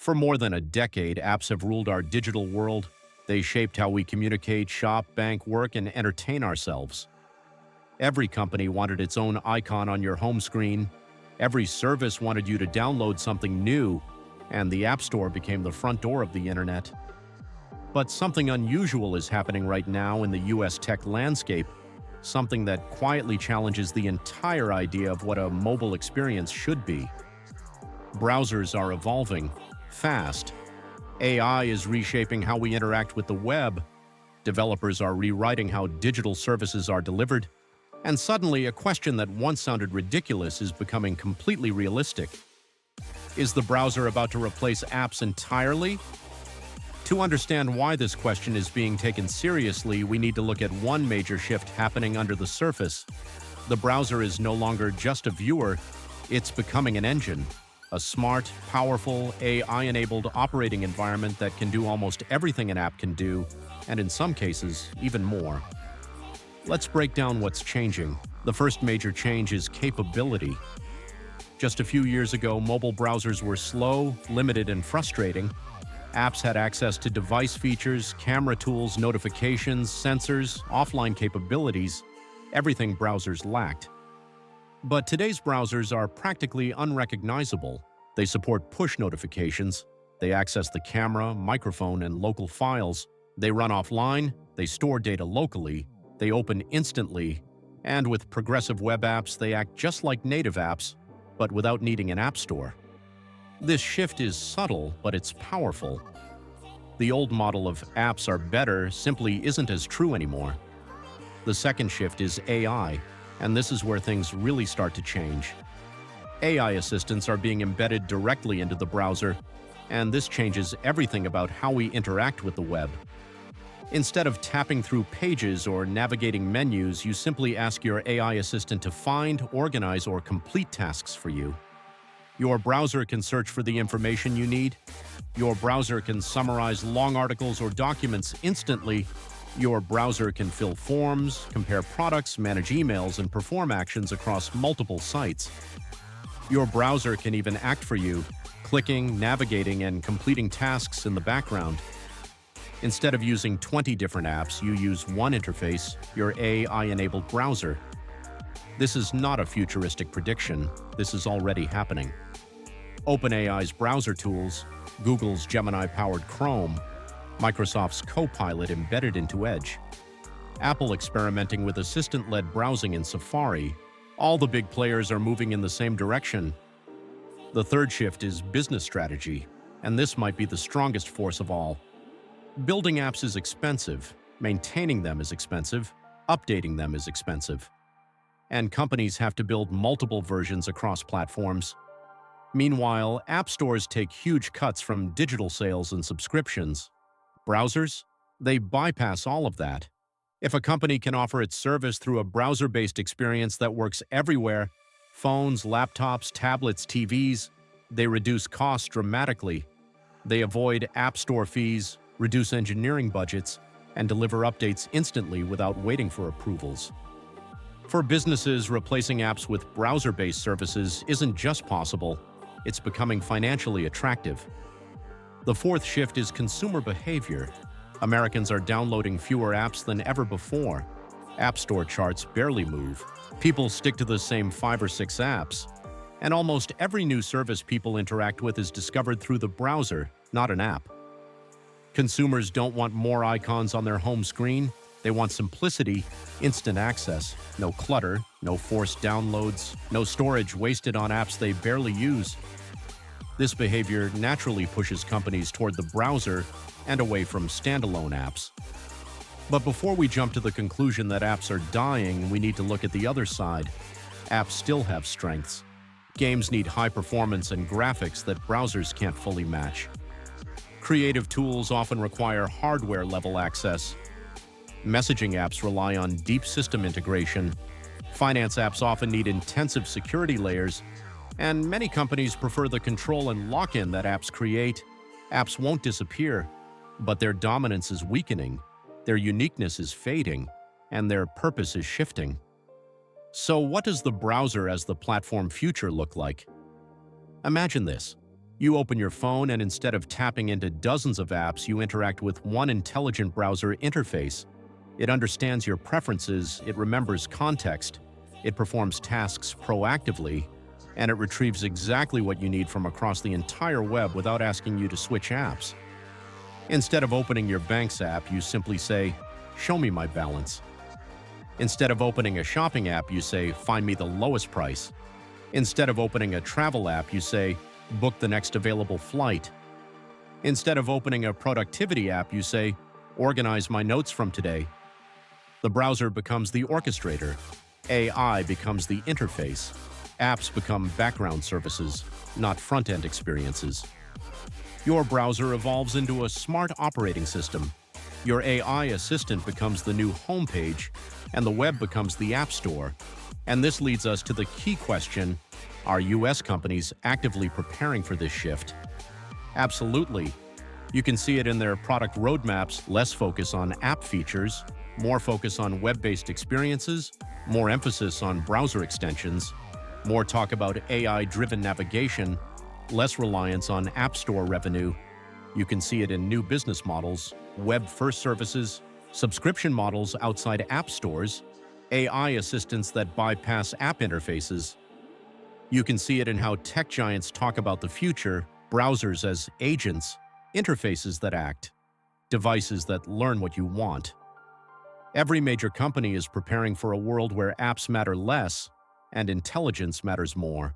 For more than a decade, apps have ruled our digital world. They shaped how we communicate, shop, bank, work, and entertain ourselves. Every company wanted its own icon on your home screen. Every service wanted you to download something new, and the App Store became the front door of the internet. But something unusual is happening right now in the US tech landscape, something that quietly challenges the entire idea of what a mobile experience should be. Browsers are evolving fast. AI is reshaping how we interact with the web. Developers are rewriting how digital services are delivered. And suddenly, a question that once sounded ridiculous is becoming completely realistic. Is the browser about to replace apps entirely? To understand why this question is being taken seriously, we need to look at one major shift happening under the surface. The browser is no longer just a viewer, it's becoming an engine. A smart, powerful, AI-enabled operating environment that can do almost everything an app can do, and in some cases, even more. Let's break down what's changing. The first major change is capability. Just a few years ago, mobile browsers were slow, limited, and frustrating. Apps had access to device features, camera tools, notifications, sensors, offline capabilities, everything browsers lacked. But today's browsers are practically unrecognizable. They support push notifications, they access the camera, microphone, and local files, they run offline, they store data locally, they open instantly, and with progressive web apps, they act just like native apps, but without needing an app store. This shift is subtle, but it's powerful. The old model of apps are better simply isn't as true anymore. The second shift is AI, and this is where things really start to change. AI assistants are being embedded directly into the browser, and this changes everything about how we interact with the web. Instead of tapping through pages or navigating menus, you simply ask your AI assistant to find, organize, or complete tasks for you. Your browser can search for the information you need. Your browser can summarize long articles or documents instantly. Your browser can fill forms, compare products, manage emails, and perform actions across multiple sites. Your browser can even act for you, clicking, navigating, and completing tasks in the background. Instead of using 20 different apps, you use one interface, your AI-enabled browser. This is not a futuristic prediction. This is already happening. OpenAI's browser tools, Google's Gemini-powered Chrome, Microsoft's Copilot embedded into Edge, Apple experimenting with assistant-led browsing in Safari. All the big players are moving in the same direction. The third shift is business strategy, and this might be the strongest force of all. Building apps is expensive, maintaining them is expensive, updating them is expensive. And companies have to build multiple versions across platforms. Meanwhile, app stores take huge cuts from digital sales and subscriptions. Browsers? They bypass all of that. If a company can offer its service through a browser-based experience that works everywhere, phones, laptops, tablets, TVs, they reduce costs dramatically. They avoid app store fees, reduce engineering budgets, and deliver updates instantly without waiting for approvals. For businesses, replacing apps with browser-based services isn't just possible, it's becoming financially attractive. The fourth shift is consumer behavior. Americans are downloading fewer apps than ever before. App Store charts barely move. People stick to the same 5 or 6 apps. And almost every new service people interact with is discovered through the browser, not an app. Consumers don't want more icons on their home screen. They want simplicity, instant access, no clutter, no forced downloads, no storage wasted on apps they barely use. This behavior naturally pushes companies toward the browser and away from standalone apps. But before we jump to the conclusion that apps are dying, we need to look at the other side. Apps still have strengths. Games need high performance and graphics that browsers can't fully match. Creative tools often require hardware-level access. Messaging apps rely on deep system integration. Finance apps often need intensive security layers, and many companies prefer the control and lock-in that apps create. Apps won't disappear, but their dominance is weakening, their uniqueness is fading, and their purpose is shifting. So what does the browser as the platform future look like? Imagine this. You open your phone, and instead of tapping into dozens of apps, you interact with one intelligent browser interface. It understands your preferences, it remembers context, it performs tasks proactively, and it retrieves exactly what you need from across the entire web without asking you to switch apps. Instead of opening your bank's app, you simply say, "Show me my balance." Instead of opening a shopping app, you say, "Find me the lowest price." Instead of opening a travel app, you say, "Book the next available flight." Instead of opening a productivity app, you say, "Organize my notes from today." The browser becomes the orchestrator. AI becomes the interface. Apps become background services, not front-end experiences. Your browser evolves into a smart operating system. Your AI assistant becomes the new homepage, and the web becomes the App Store. And this leads us to the key question: are US companies actively preparing for this shift? Absolutely. You can see it in their product roadmaps: less focus on app features, more focus on web-based experiences, more emphasis on browser extensions, more talk about AI-driven navigation, less reliance on App Store revenue. You can see it in new business models: web-first services, subscription models outside app stores, AI assistants that bypass app interfaces. You can see it in how tech giants talk about the future: browsers as agents, interfaces that act, devices that learn what you want. Every major company is preparing for a world where apps matter less and intelligence matters more.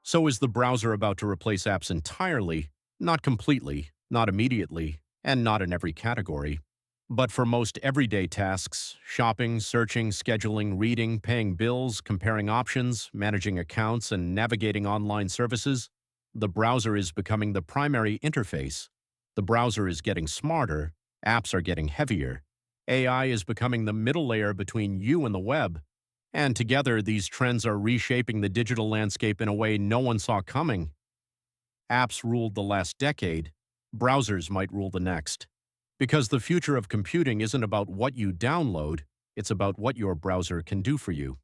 So is the browser about to replace apps entirely? Not completely, not immediately, and not in every category. But for most everyday tasks, shopping, searching, scheduling, reading, paying bills, comparing options, managing accounts, and navigating online services, the browser is becoming the primary interface. The browser is getting smarter, apps are getting heavier. AI is becoming the middle layer between you and the web. And together, these trends are reshaping the digital landscape in a way no one saw coming. Apps ruled the last decade, browsers might rule the next. Because the future of computing isn't about what you download, it's about what your browser can do for you.